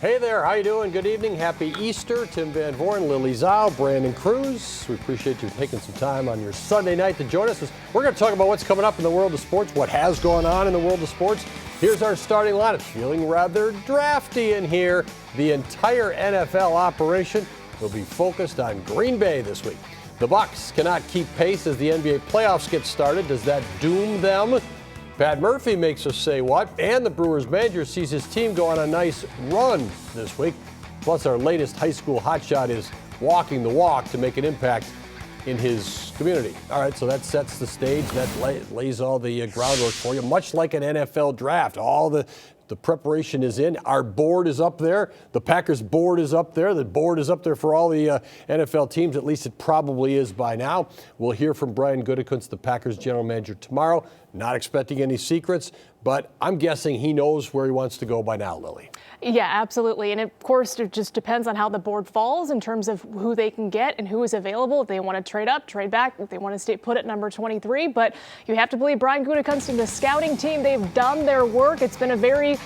Hey there, how you doing? Good evening, happy Easter. Tim Van Voorn, Lily Zau, Brandon Cruz. We appreciate you taking some time on your Sunday night to join us. We're going to talk about what's coming up in the world of sports, what has gone on in the world of sports. Here's our starting line. It's feeling rather drafty in here. The entire NFL operation will be focused on Green Bay this week. The Bucs cannot keep pace as the NBA playoffs get started. Does that doom them? Pat Murphy makes us say what, and the Brewers manager sees his team go on a nice run this week. Plus, our latest high school hotshot is walking the walk to make an impact in his community. All right, so that sets the stage. That lays all the groundwork for you, much like an NFL draft. All the preparation is in. Our board is up there. The Packers board is up there. The board is up there for all the NFL teams. At least it probably is by now. We'll hear from Brian Gutekunst, the Packers general manager, tomorrow. Not expecting any secrets, but I'm guessing he knows where he wants to go by now, Lily. Yeah, absolutely. And of course, it just depends on how the board falls in terms of who they can get and who is available. If they want to trade up, trade back, if they want to stay put at number 23. But you have to believe Brian Gutekunst and the scouting team, they've done their work. It's been a very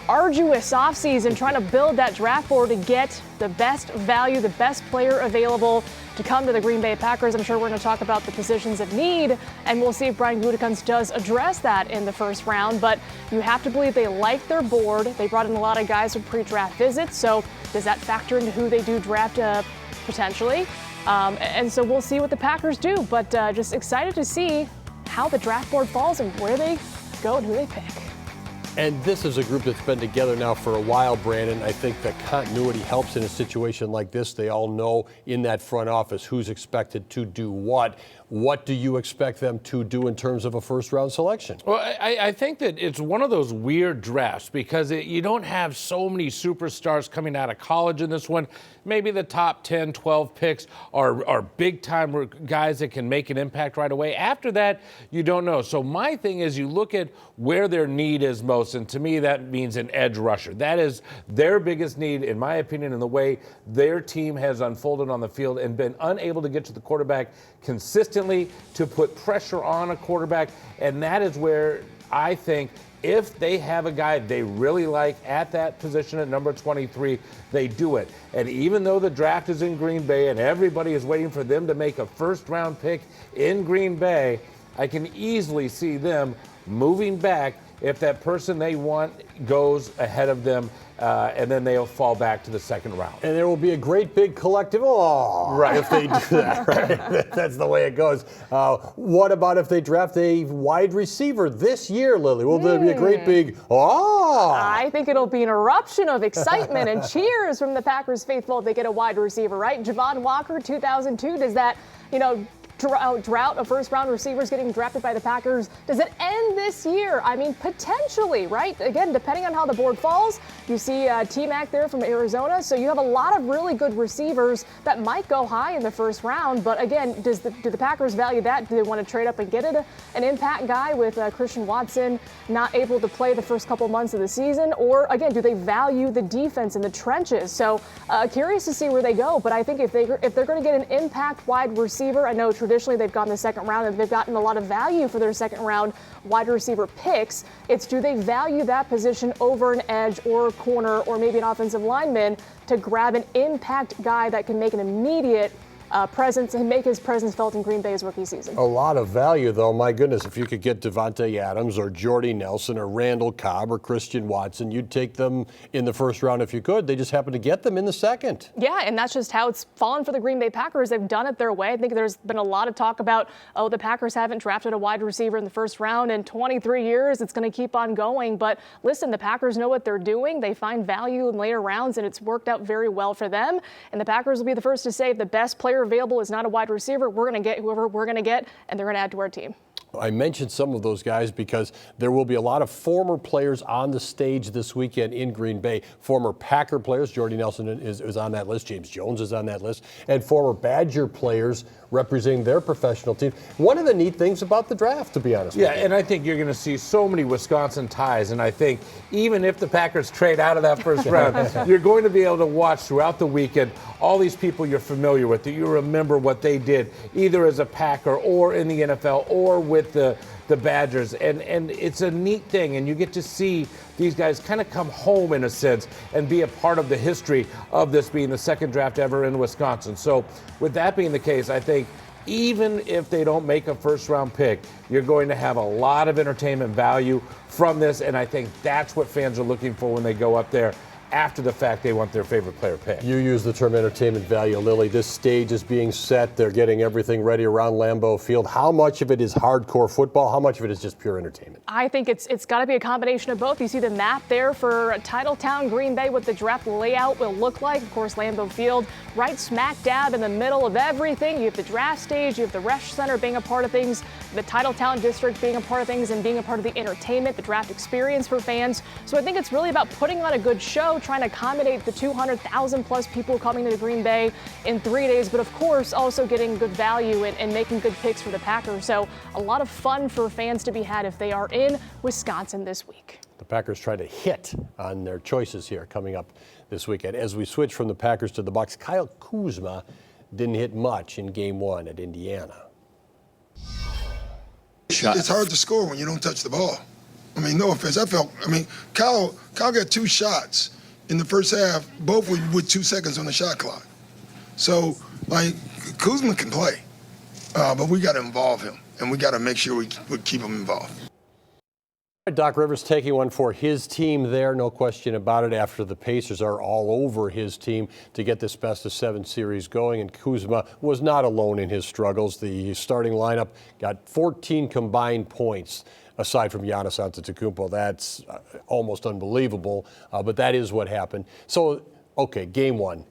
arduous offseason trying to build that draft board to get the best value, the best player available to come to the Green Bay Packers. I'm sure we're going to talk about the positions of need, and we'll see if Brian Gutekunst does address that in the first round. But you have to believe they like their board. They brought in a lot of guys with pre-draft visits, so does that factor into who they do draft potentially? And so we'll see what the Packers do, but just excited to see how the draft board falls and where they go and who they pick. And this is a group that's been together now for a while, Brandon. I think that continuity helps in a situation like this. They all know in that front office who's expected to do what. What do you expect them to do in terms of a first-round selection? Well, I think that it's one of those weird drafts because you don't have so many superstars coming out of college in this one. Maybe the top 10, 12 picks are big-time guys that can make an impact right away. After that, you don't know. So my thing is you look at where their need is most, and to me that means an edge rusher. That is their biggest need, in my opinion, in the way their team has unfolded on the field and been unable to get to the quarterback consistently to put pressure on a quarterback. And that is where I think if they have a guy they really like at that position at number 23, they do it. And even though the draft is in Green Bay and everybody is waiting for them to make a first-round pick in Green Bay, I can easily see them moving back if that person they want goes ahead of them, and then they'll fall back to the second round. And there will be a great big collective, right, if they do that, right? That's the way it goes. What about if they draft a wide receiver this year, Lily? Will there be a great big, I think it'll be an eruption of excitement and cheers from the Packers faithful if they get a wide receiver, right? Javon Walker, 2002, does that, drought of first-round receivers getting drafted by the Packers, does it end this year? I mean, potentially, right? Again, depending on how the board falls, you see T-Mac there from Arizona, so you have a lot of really good receivers that might go high in the first round, but again, do the Packers value that? Do they want to trade up and get an impact guy with Christian Watson not able to play the first couple months of the season? Or, again, do they value the defense in the trenches? So, curious to see where they go, but I think if they're going to get an impact wide receiver, I know traditionally they've gone the second round and they've gotten a lot of value for their second round wide receiver picks. It's do they value that position over an edge or a corner or maybe an offensive lineman to grab an impact guy that can make an immediate presence and make his presence felt in Green Bay's rookie season. A lot of value, though. My goodness, if you could get Devontae Adams or Jordy Nelson or Randall Cobb or Christian Watson, you'd take them in the first round if you could. They just happen to get them in the second. Yeah, and that's just how it's fallen for the Green Bay Packers. They've done it their way. I think there's been a lot of talk about, the Packers haven't drafted a wide receiver in the first round in 23 years. It's going to keep on going. But listen, the Packers know what they're doing. They find value in later rounds, and it's worked out very well for them. And the Packers will be the first to say if the best player available is not a wide receiver, we're going to get whoever we're going to get, and they're going to add to our team. I mentioned some of those guys because there will be a lot of former players on the stage this weekend in Green Bay. Former Packer players, Jordy Nelson is on that list, James Jones is on that list, and former Badger players representing their professional team. One of the neat things about the draft, to be honest with you. Yeah, and I think you're going to see so many Wisconsin ties, and I think even if the Packers trade out of that first round, you're going to be able to watch throughout the weekend all these people you're familiar with, that you remember what they did, either as a Packer or in the NFL or with with the Badgers, and it's a neat thing, and you get to see these guys kind of come home in a sense and be a part of the history of this being the second draft ever in Wisconsin. So with that being the case, I think even if they don't make a first-round pick, you're going to have a lot of entertainment value from this, and I think that's what fans are looking for when they go up there. After the fact, they want their favorite player picked. You use the term entertainment value, Lily. This stage is being set. They're getting everything ready around Lambeau Field. How much of it is hardcore football? How much of it is just pure entertainment? I think it's got to be a combination of both. You see the map there for Titletown, Green Bay, what the draft layout will look like. Of course, Lambeau Field, right smack dab in the middle of everything. You have the draft stage, you have the Resch Center being a part of things, the Titletown district being a part of things, and being a part of the entertainment, the draft experience for fans. So I think it's really about putting on a good show, trying to accommodate the 200,000 plus people coming to Green Bay in 3 days, but of course also getting good value and making good picks for the Packers. So a lot of fun for fans to be had if they are in Wisconsin this week. The Packers try to hit on their choices here coming up this weekend. As we switch from the Packers to the Bucs, Kyle Kuzma didn't hit much in Game 1 at Indiana. It's hard to score when you don't touch the ball. I mean, no offense. Kyle got 2 shots in the first half, both with 2 seconds on the shot clock. So, Kuzma can play, but we got to involve him, and we got to make sure we keep him involved. Doc Rivers taking one for his team there, no question about it, after the Pacers are all over his team to get this best-of-7 series going, and Kuzma was not alone in his struggles. The starting lineup got 14 combined points. Aside from Giannis Antetokounmpo. That's almost unbelievable, but that is what happened. So, okay, Game 1.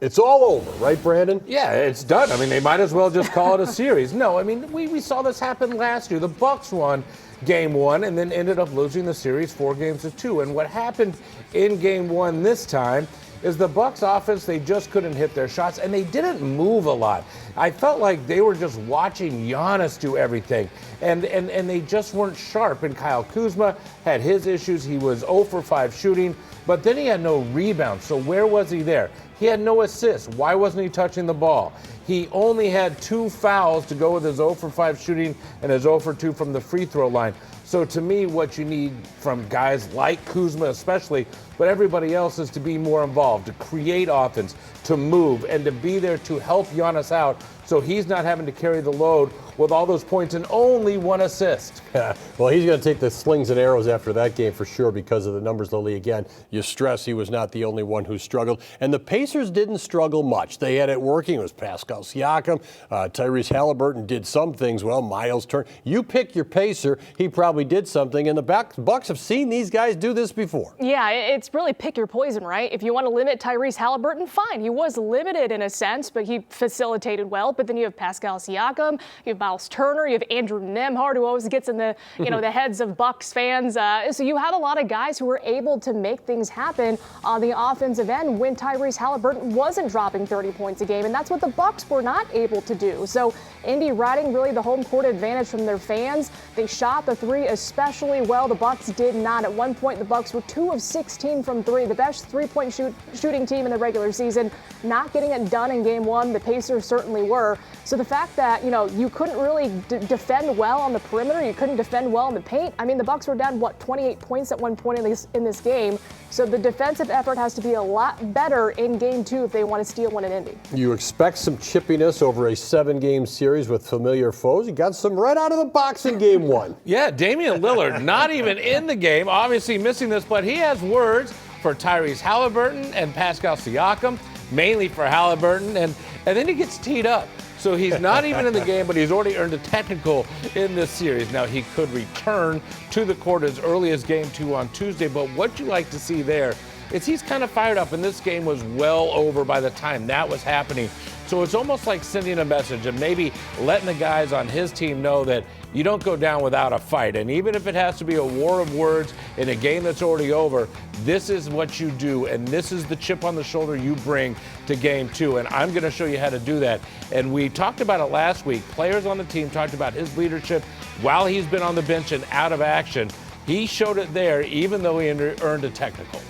It's all over, right, Brandon? Yeah, it's done. I mean, they might as well just call it a series. No, I mean, we saw this happen last year. The Bucs won Game 1 and then ended up losing the series 4-2. And what happened in Game 1 this time is the Bucs offense, they just couldn't hit their shots, and they didn't move a lot. I felt like they were just watching Giannis do everything, and they just weren't sharp. And Kyle Kuzma had his issues. He was 0 for 5 shooting, but then he had no rebounds. So where was he there? He had no assists. Why wasn't he touching the ball? He only had 2 fouls to go with his 0 for 5 shooting and his 0 for 2 from the free throw line. So to me, what you need from guys like Kuzma especially, but everybody else, is to be more involved, to create offense, to move, and to be there to help Giannis out so he's not having to carry the load with all those points and only 1 assist. Well, he's going to take the slings and arrows after that game for sure because of the numbers, Lily. Again, you stress he was not the only one who struggled. And the Pacers didn't struggle much. They had it working. It was Pascal Siakam. Tyrese Halliburton did some things well. Miles Turner. You pick your Pacer, he probably did something. And the Bucs have seen these guys do this before. Yeah, it's really pick your poison, right? If you want to limit Tyrese Halliburton, fine. He was limited in a sense, but he facilitated well. But then you have Pascal Siakam, you have Miles Turner, you have Andrew Nembhard, who always gets in the the heads of Bucs fans. So you have a lot of guys who were able to make things happen on the offensive end when Tyrese Halliburton wasn't dropping 30 points a game, and that's what the Bucs were not able to do. So Indy riding really the home court advantage from their fans. They shot the 3 especially well. The Bucs did not. At one point, the Bucs were 2 of 16 from 3, the best 3-point shooting team in the regular season. Not getting it done in Game 1. The Pacers certainly were. So the fact that you couldn't really defend well on the perimeter, you couldn't defend well in the paint. I mean, the Bucs were down 28 points at one point in this game. So the defensive effort has to be a lot better in Game 2 if they want to steal one in Indy. You expect some chippiness over a 7-game series with familiar foes. You got some right out of the box in Game 1. Yeah, Damian Lillard not even in the game, obviously missing this, but he has words for Tyrese Halliburton and Pascal Siakam, mainly for Halliburton, and then he gets teed up. So he's not even in the game, but he's already earned a technical in this series. Now, he could return to the court as early as Game 2 on Tuesday, but what you like to see there is he's kind of fired up, and this game was well over by the time that was happening. So it's almost like sending a message and maybe letting the guys on his team know that you don't go down without a fight. And even if it has to be a war of words in a game that's already over, this is what you do, and this is the chip on the shoulder you bring to Game 2. And I'm going to show you how to do that. And we talked about it last week. Players on the team talked about his leadership while he's been on the bench and out of action. He showed it there, even though he earned a technical.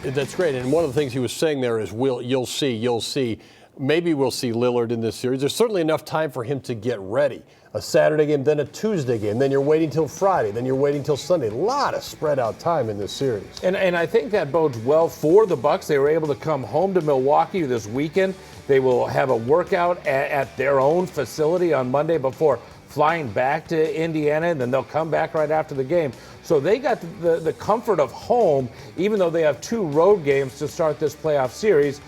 That's great. And one of the things he was saying there is, you'll see. maybe we'll see Lillard in this series. There's certainly enough time for him to get ready. A Saturday game, then a Tuesday game, then you're waiting till Friday, then you're waiting till Sunday. A lot of spread out time in this series. And I think that bodes well for the Bucks. They were able to come home to Milwaukee this weekend. They will have a workout at their own facility on Monday before flying back to Indiana, and then they'll come back right after the game. So they got the comfort of home, even though they have 2 road games to start this playoff series.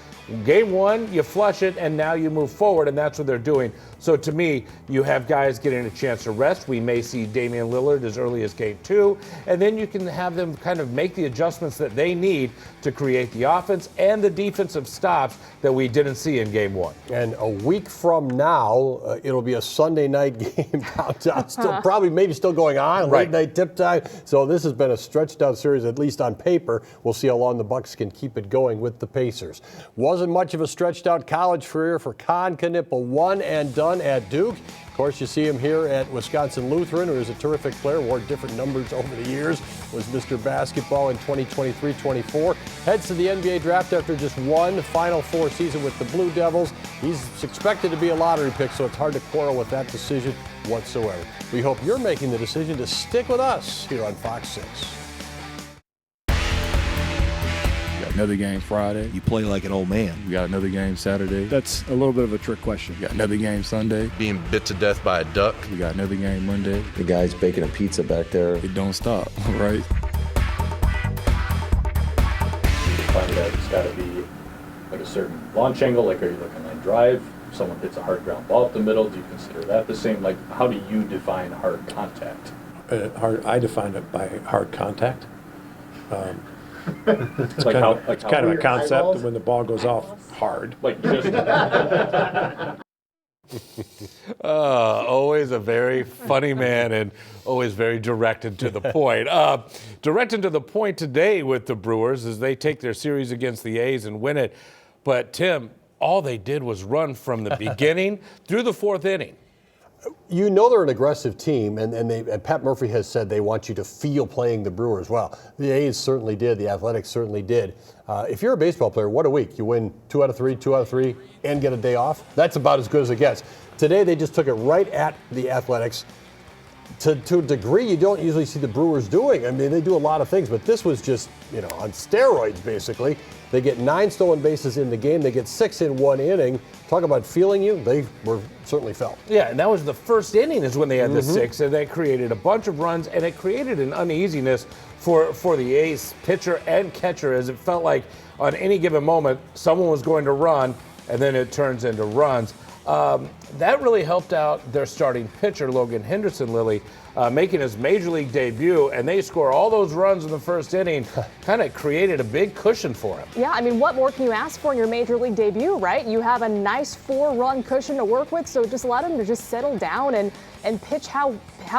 Game 1, you flush it, and now you move forward, and that's what they're doing. So to me, you have guys getting a chance to rest. We may see Damian Lillard as early as Game 2, and then you can have them kind of make the adjustments that they need to create the offense and the defensive stops that we didn't see in Game 1. And a week from now, it'll be a Sunday night game downtown. Still, probably maybe still going on, late night tip time. So this has been a stretched out series, at least on paper. We'll see how long the Bucks can keep it going with the Pacers. Wasn't much of a stretched out college career for Con Knipple, one and done at Duke. Of course, you see him here at Wisconsin Lutheran, who is a terrific player, wore different numbers over the years, was Mr. Basketball in 2023-24. Heads to the NBA draft after just one Final Four season with the Blue Devils. He's expected to be a lottery pick, so it's hard to quarrel with that decision whatsoever. We hope you're making the decision to stick with us here on Fox 6. Another game Friday. You play like an old man. We got another game Saturday. That's a little bit of a trick question. We got another game Sunday. Being bit to death by a duck. We got another game Monday. The guy's baking a pizza back there. It don't stop, right? Find that it's got to be like a certain launch angle. Like, are you looking line drive? Someone hits a hard ground ball up the middle. Do you consider that the same? Like, how do you define hard contact? I define it by hard contact. It's kind of a concept eyeballs? when the ball goes off hard. Like just Always a very funny man and always very directed to the point. Directed to the point today with the Brewers as they take their series against the A's and win it. But, Tim, all they did was run from the beginning through the 4th inning. You know they're an aggressive team, and Pat Murphy has said they want you to feel playing the Brewers well. The A's certainly did. The Athletics certainly did. If you're a baseball player, what a week. You win 2 out of 3, and get a day off. That's about as good as it gets. Today, they just took it right at the Athletics. To a degree you don't usually see the Brewers doing. I mean, they do a lot of things, but this was just, on steroids, basically. They get 9 stolen bases in the game. They get 6 in 1 inning. Talk about feeling you. They were certainly felt. Yeah, and that was the first inning is when they had the 6, and they created a bunch of runs, and it created an uneasiness for the A's pitcher and catcher, as it felt like on any given moment someone was going to run, and then it turns into runs. That really helped out their starting pitcher, Logan Henderson, Lily, making his major league debut, and they score all those runs in the first inning, kind of created a big cushion for him. Yeah, I mean, what more can you ask for in your major league debut, right? You have a nice 4-run cushion to work with, so just allowed him to just settle down and pitch how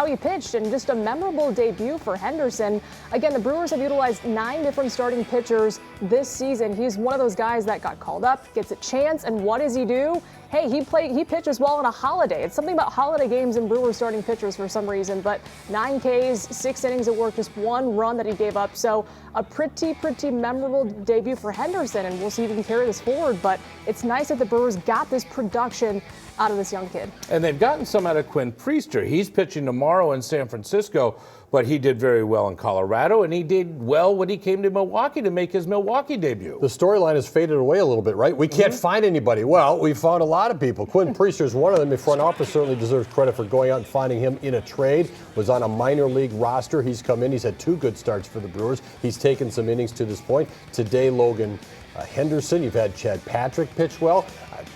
he pitched, and just a memorable debut for Henderson. Again, the Brewers have utilized 9 different starting pitchers this season. He's one of those guys that got called up, gets a chance, and what does he do? Hey, he pitches well on a holiday. It's something about holiday games and Brewers starting pitchers for some reason, but 9 Ks, 6 innings of work, just 1 run that he gave up. So a pretty memorable debut for Henderson, and we'll see if he can carry this forward, but it's nice that the Brewers got this production out of this young kid. And they've gotten some out of Quinn Priester. He's pitching tomorrow in San Francisco, but he did very well in Colorado, and he did well when he came to Milwaukee to make his Milwaukee debut. The storyline has faded away a little bit, right? We can't find anybody. Well, we found a lot of people. Quinn Priester is one of them. The front office certainly deserves credit for going out and finding him in a trade. Was on a minor league roster. He's come in. He's had 2 good starts for the Brewers. He's taken some innings to this point. Today, Logan Henderson. You've had Chad Patrick pitch well.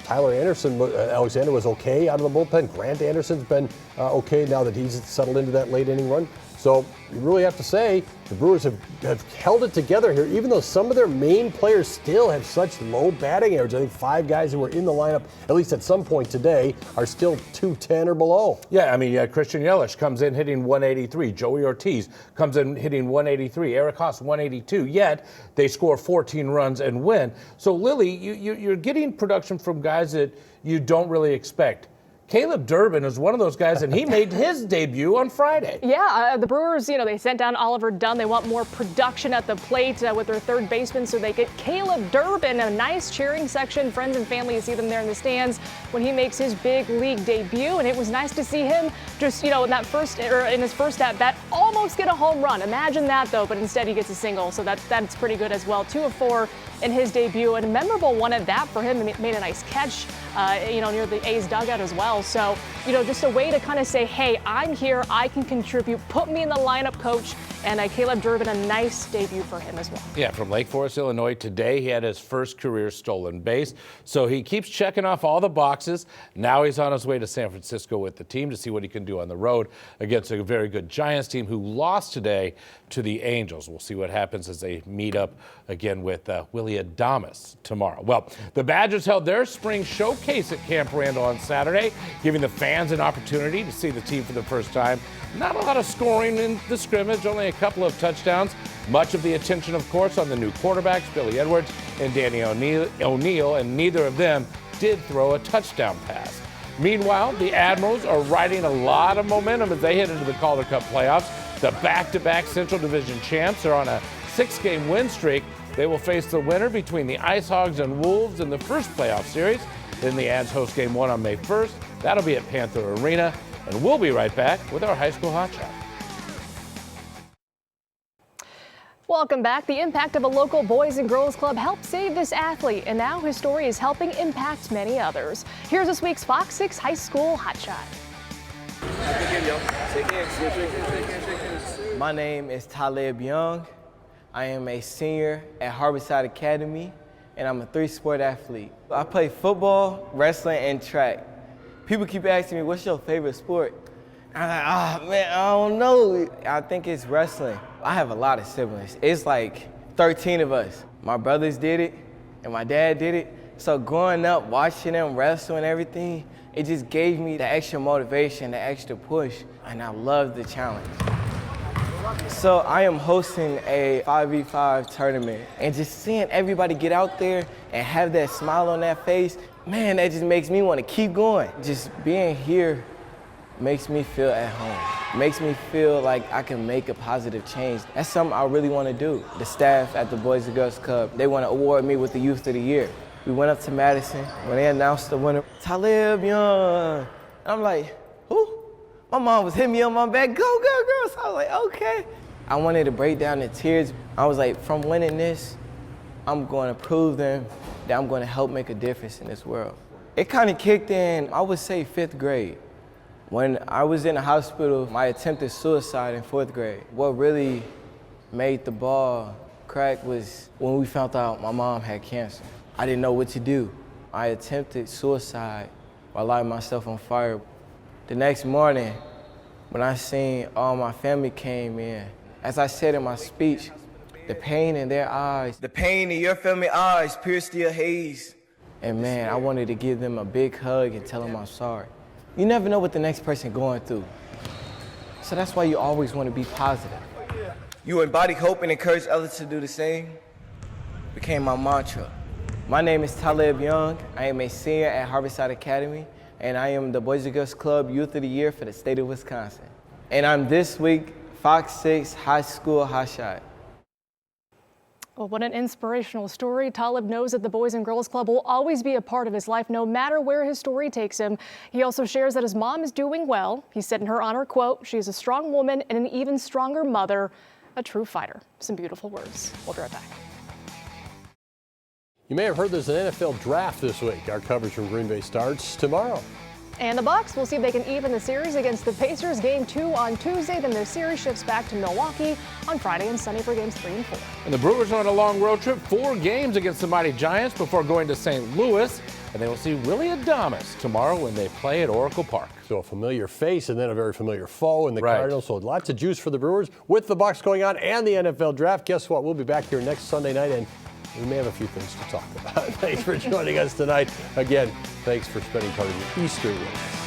Tyler Alexander was okay out of the bullpen. Grant Anderson's been okay now that he's settled into that late inning run. So you really have to say the Brewers have held it together here, even though some of their main players still have such low batting average. I think 5 guys who were in the lineup, at least at some point today, are still 210 or below. Yeah, I mean, Christian Yelich comes in hitting 183. Joey Ortiz comes in hitting 183. Eric Haas 182. Yet they score 14 runs and win. So Lily, you're getting production from guys that you don't really expect. Caleb Durbin is one of those guys, and he made his debut on Friday. Yeah, the Brewers, they sent down Oliver Dunn. They want more production at the plate with their third baseman, so they get Caleb Durbin, a nice cheering section. Friends and family see them there in the stands when he makes his big league debut, and it was nice to see him just, in his first at bat, almost get a home run. Imagine that, though, but instead he gets a single, so that's pretty good as well. 2 of 4 in his debut, and a memorable one at that for him. He made a nice catch, near the A's dugout as well. So, just a way to kind of say, hey, I'm here, I can contribute, put me in the lineup, coach. And Caleb Durbin, a nice debut for him as well. Yeah, from Lake Forest, Illinois. Today he had his first career stolen base. So he keeps checking off all the boxes. Now he's on his way to San Francisco with the team to see what he can do on the road against a very good Giants team who lost today to the Angels. We'll see what happens as they meet up again with Willie Adames tomorrow. Well, the Badgers held their spring showcase at Camp Randall on Saturday, giving the fans an opportunity to see the team for the first time. Not a lot of scoring in the scrimmage, only a couple of touchdowns. Much of the attention, of course, on the new quarterbacks, Billy Edwards and Danny O'Neal, and neither of them did throw a touchdown pass. Meanwhile, the Admirals are riding a lot of momentum as they head into the Calder Cup playoffs. The back-to-back Central Division champs are on a 6-game win streak. They will face the winner between the Ice Hogs and Wolves in the first playoff series. Then the Ads host Game 1 on May 1st. That'll be at Panther Arena. And we'll be right back with our high school hot shot. Welcome back. The impact of a local Boys and Girls Club helped save this athlete, and now his story is helping impact many others. Here's this week's Fox 6 High School Hot Shot. My name is Talib Young. I am a senior at Harborside Academy, and I'm a 3-sport athlete. I play football, wrestling, and track. People keep asking me, what's your favorite sport? I'm like, man, I don't know. I think it's wrestling. I have a lot of siblings. It's like 13 of us. My brothers did it, and my dad did it. So growing up, watching them wrestle and everything, it just gave me the extra motivation, the extra push, and I love the challenge. So I am hosting a 5v5 tournament, and just seeing everybody get out there and have that smile on their face, man, that just makes me want to keep going. Just being here makes me feel at home. Makes me feel like I can make a positive change. That's something I really want to do. The staff at the Boys and Girls Club, they want to award me with the Youth of the Year. We went up to Madison when they announced the winner, Talib Young. And I'm like, who? My mom was hitting me on my back, go, go, girl. So I was like, okay. I wanted to break down the tears. I was like, from winning this, I'm going to prove them that I'm going to help make a difference in this world. It kind of kicked in, I would say 5th grade. When I was in the hospital, I attempted suicide in 4th grade. What really made the ball crack was when we found out my mom had cancer. I didn't know what to do. I attempted suicide by lighting myself on fire. The next morning, when I seen all my family came in, as I said in my speech, the pain in their eyes, the pain in your family eyes pierced your haze. And man, I wanted to give them a big hug and tell them I'm sorry. You never know what the next person going through. So that's why you always want to be positive. You embody hope and encourage others to do the same. Became my mantra. My name is Talib Young. I am a senior at Harborside Academy, and I am the Boys and Girls Club Youth of the Year for the state of Wisconsin. And I'm this week Fox 6 High School Hot Shot. Well, what an inspirational story. Talib knows that the Boys and Girls Club will always be a part of his life, no matter where his story takes him. He also shares that his mom is doing well. He said in her honor, quote, "She is a strong woman and an even stronger mother, a true fighter." Some beautiful words. We'll be right back. You may have heard there's an NFL draft this week. Our coverage from Green Bay starts tomorrow. And the Bucs will see if they can even the series against the Pacers. Game 2 on Tuesday, then their series shifts back to Milwaukee on Friday and Sunday for games 3 and 4. And the Brewers are on a long road trip, 4 games against the mighty Giants before going to St. Louis. And they will see Willie Adames tomorrow when they play at Oracle Park. So a familiar face and then a very familiar foe in the Cardinals. So lots of juice for the Brewers with the Bucs going on and the NFL draft. Guess what? We'll be back here next Sunday night, and we may have a few things to talk about. Thanks for joining us tonight. Again, thanks for spending part of your Easter with us.